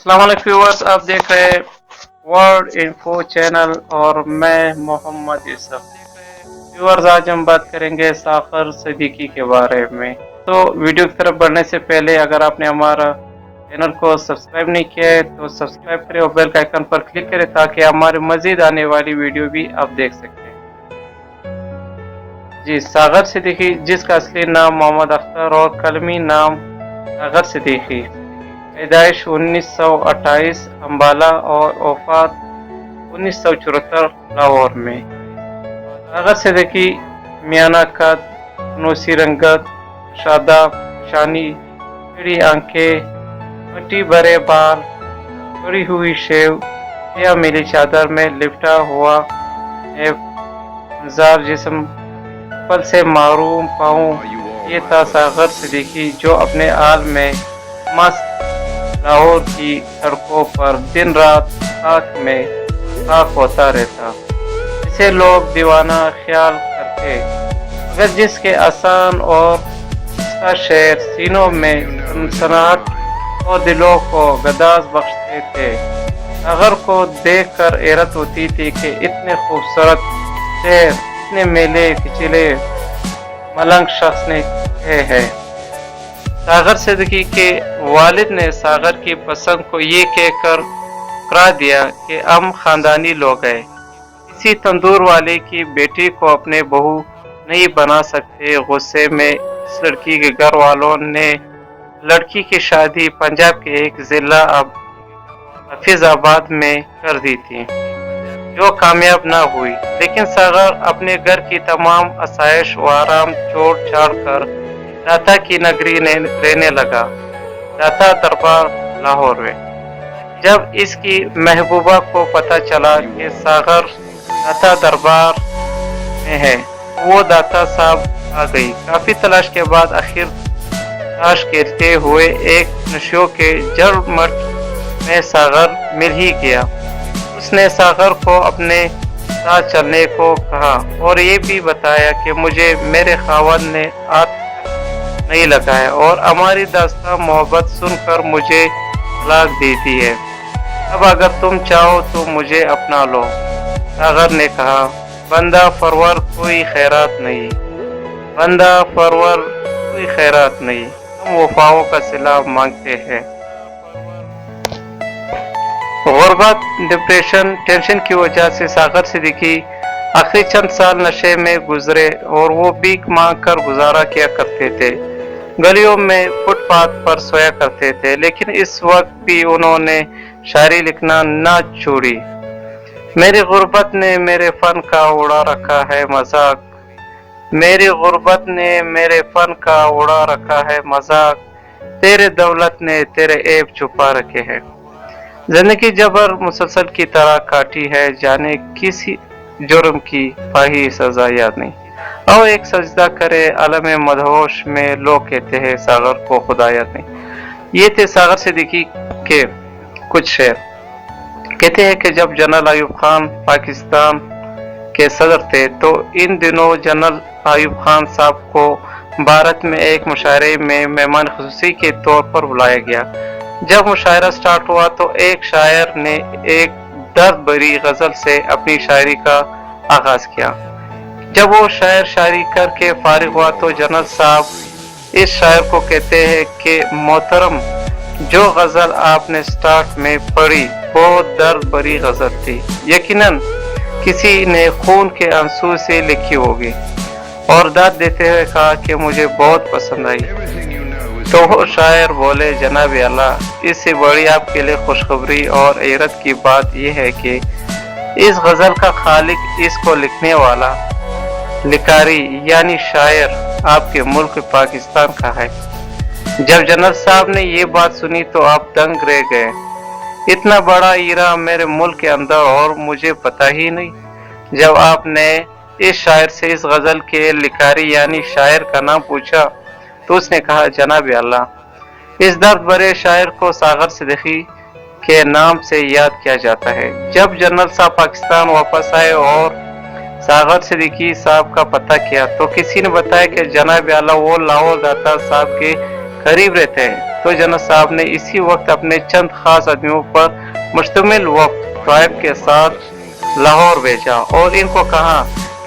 अस्सलाम वालेकुम व्यूअर्स, आप देख रहे हैं वर्ल्ड इन्फो चैनल और मैं मोहम्मद यूसुफ। व्यूअर्स, आज हम बात करेंगे साखर सिद्दीकी के बारे में। तो वीडियो की तरफ बढ़ने से पहले अगर आपने हमारा चैनल को सब्सक्राइब नहीं किया है तो सब्सक्राइब करें और बेल आइकन पर क्लिक करें ताकि हमारी मजीद आने वाली वीडियो भी आप देख सकें। जी, सागर सिद्दीकी, जिसका असली नाम मोहम्मद अख्तर और कलमी नाम सागर सिद्दीकी, पैदाइश 1928 अम्बाला और वफात 1974 लाहौर में। सागर सिद्दीकी मियाना कद, नूसी रंगत, शादा शानी, टेढ़ी आंखें, मट्टी भरे बाल, बड़ी हुई शेव या मिली चादर में लिपटा हुआ जार जिस्म, पल से मारूम पाऊँ, ये था सागर सिद्दीकी जो अपने आल में मस्त लाहौर की सड़कों पर दिन रात खाक में खाक होता रहता। इसे लोग दीवाना ख्याल करते, मगर जिसके आसान और इसका शेर सीनों में सनसनाहट और दिलों को गदाज बख्शते थे। सागर को देखकर हैरत होती थी कि इतने खूबसूरत शेर, इतने मेले खिचले मलंग शख्स ने कहे हैं। सागर सिद्दीकी के वालिद ने सागर की पसंद को ये कहकर ठुकरा दिया कि हम खानदानी लोग हैं, किसी तंदूर वाले की बेटी को अपने बहू नहीं बना सकते। गुस्से में इस लड़की के घर वालों ने लड़की की शादी पंजाब के एक जिला हफीजाबाद में कर दी थी, जो कामयाब न हुई। लेकिन सागर अपने घर की तमाम आसाइश व आराम छोड़ छाड़ कर दाता की नगरी में रहने लगा, दाता दरबार लाहौर में। जब इसकी महबूबा को पता चला कि सागर दाता दरबार में है, वो दाता साहब आ गई। काफी तलाश के बाद आखिर तलाश करते हुए एक नशियों के जड़ मठ में सागर मिल ही गया। उसने सागर को अपने साथ चलने को कहा और ये भी बताया कि मुझे मेरे खावंद ने हाथ नहीं लगाया और हमारी दास्तां मोहब्बत सुनकर मुझे तलाक देती है। अब अगर तुम चाहो तो मुझे अपना लो। सागर ने कहा, बंदा परवर कोई खैरात नहीं, बंदा परवर कोई खैरात नहीं, हम वफाओं का सिला मांगते हैं। गुर्बत, डिप्रेशन, टेंशन की वजह से सागर सिद्दीकी आखिरी चंद साल नशे में गुजरे और वो भीख मांग कर गुजारा किया करते थे। गलियों में फुटपाथ पर सोया करते थे, लेकिन इस वक्त भी उन्होंने शायरी लिखना न छोड़ी। मेरी गुर्बत ने मेरे फन का उड़ा रखा है मजाक, मेरी गुर्बत ने मेरे फन का उड़ा रखा है मजाक, तेरे दौलत ने तेरे ऐब छुपा रखे हैं। जिंदगी जबर मुसलसल की तरह काटी है, जाने किसी जुर्म की पाही सजा याद नहीं। आओ एक सजदा करे आलम मदहोश में, लोग कहते हैं सागर को खुदा याद नहीं। ये थे सागर सिद्दीकी के कुछ शेर। कहते हैं कि जब जनरल अयूब खान पाकिस्तान के सदर थे तो इन दिनों जनरल अयूब खान साहब को भारत में एक मुशायरे में मेहमान खुसूसी के तौर पर बुलाया गया। जब मुशायरा स्टार्ट हुआ तो एक शायर ने एक दर्द भरी गजल से अपनी शायरी का आगाज किया। जब वो शायर शायरी करके फारिग हुआ तो जनरल साहब इस शायर को कहते हैं कि मोहतरम, जो गजल आपने स्टार्ट में पढ़ी बहुत दर्द भरी गजल थी, यकीनन किसी ने खून के आंसू से लिखी होगी। और दाद देते हुए कहा कि मुझे बहुत पसंद आई। तो वो शायर बोले, जनाब अल्लाह, इससे बड़ी आपके लिए खुशखबरी और हैरत की बात यह है कि इस गजल का खालिक, इसको लिखने वाला लिकारी यानी शायर आपके मुल्क पाकिस्तान का है। जब जनरल साहब ने ये बात सुनी तो आप दंग रह गए। इतना बड़ा हीरा मेरे मुल्क के अंदर और मुझे पता ही नहीं। जब आपने इस शायर से इस गजल के लिकारी यानी शायर का नाम पूछा तो उसने कहा, जनाब अल्लाह, इस दर्द भरे शायर को सागर सिद्दीकी के नाम से याद किया जाता है। जब जनरल साहब पाकिस्तान वापस आए और सागर सिद्दीकी साहब का पता किया तो किसी ने बताया कि जनाब अल्लाह वो लाहौर दाता साहब के करीब रहते हैं। तो जनरल साहब ने इसी वक्त अपने चंद खास आदमियों पर मुश्तमिल वक्त ट्राइब के साथ लाहौर भेजा और इनको कहा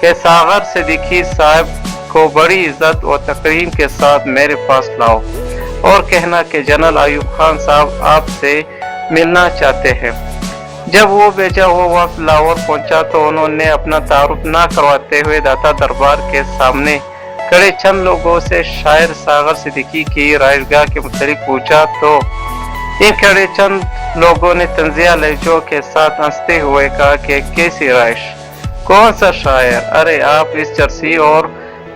कि सागर सिद्दीकी साहब को बड़ी इज्जत और तकरीम के साथ मेरे पास लाओ और कहना कि जनरल अयूब खान साहब आपसे मिलना चाहते हैं। जब वो भेजा हुआ वक्त लाहौर पहुंचा तो उन्होंने अपना तारुफ ना करवाते हुए दाता दरबार के सामने खड़े चंद लोगों से शायर सागर सिद्दीकी की राइशगाह के मुतालिक पूछा तो इन खड़े चंद लोगों ने तंजिया लहजों के साथ हंसते हुए कहा कि कैसी राइश, कौन सा शायर, अरे आप इस चरसी और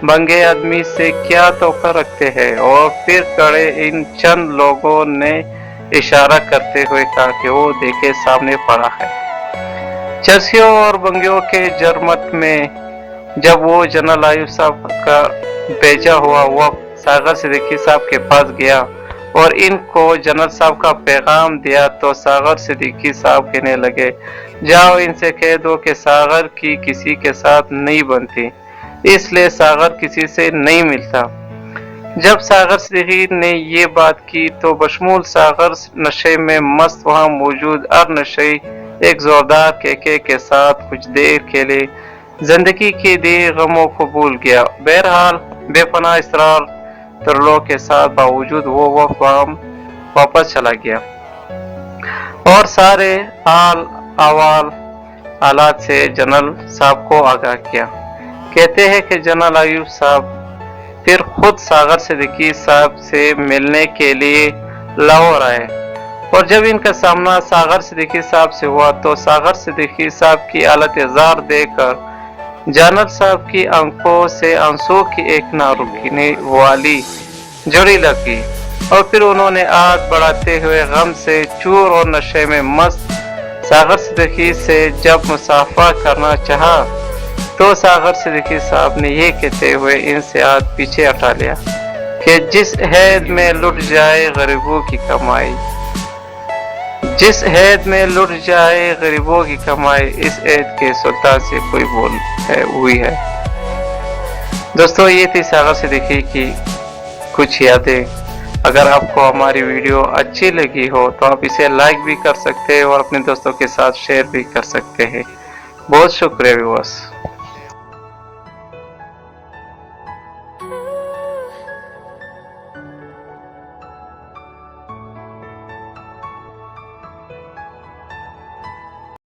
बंगे आदमी से क्या तोक़ा रखते हैं। और फिर खड़े इन चंद लोगों ने इशारा करते हुए कहा कि वो देखे सामने पड़ा है। चरसियों और बंगियों के जरमत में जब वो जनरल अयूब साहब का भेजा हुआ वक्त सागर सिद्दीकी साहब के पास गया और इनको जनरल साहब का पैगाम दिया तो सागर सिद्दीकी साहब कहने लगे, जाओ इनसे कह दो कि सागर की किसी के साथ नहीं बनती, इसलिए सागर किसी से नहीं मिलता। जब सागर सिद्दीकी ने ये बात की तो बशमूल सागर नशे में मस्त वहां मौजूद हर नशे एक जोरदार केके के साथ कुछ देर के लिए जिंदगी के दिए गमों को भूल गया। बहरहाल बेपनाह इसरार तरलों के साथ बावजूद वो वापस चला गया और सारे हाल अहवाल हालात से जनरल साहब को आगाह किया। कहते हैं कि जनरल अयूब साहब फिर खुद सागर सिद्दीकी साहब से मिलने के लिए लाहौर आए और जब इनका सामना सागर सिद्दीकी साहब से हुआ तो सागर सिद्दीकी साहब की हालत जार देखकर जनरल साहब की आंखों से आंसू की एक ना रुकने वाली जड़ी लगी और फिर उन्होंने आग बढ़ाते हुए गम से चूर और नशे में मस्त सागर सिद्दीकी से जब मुसाफा करना चाहा तो सागर सिद्दीकी साहब ने ये कहते हुए इनसे हाथ पीछे हटा लिया कि जिस हैद में लुट जाए गरीबों की कमाई, जिस हैद में लुट जाए गरीबों की कमाई, इस हैद के सुल्तान से कोई बोल हुई है। दोस्तों ये थी सागर सिद्दीकी की कुछ यादें। अगर आपको हमारी वीडियो अच्छी लगी हो तो आप इसे लाइक भी कर सकते हैं और अपने दोस्तों के साथ शेयर भी कर सकते हैं। बहुत शुक्रिया व्यूअर्स।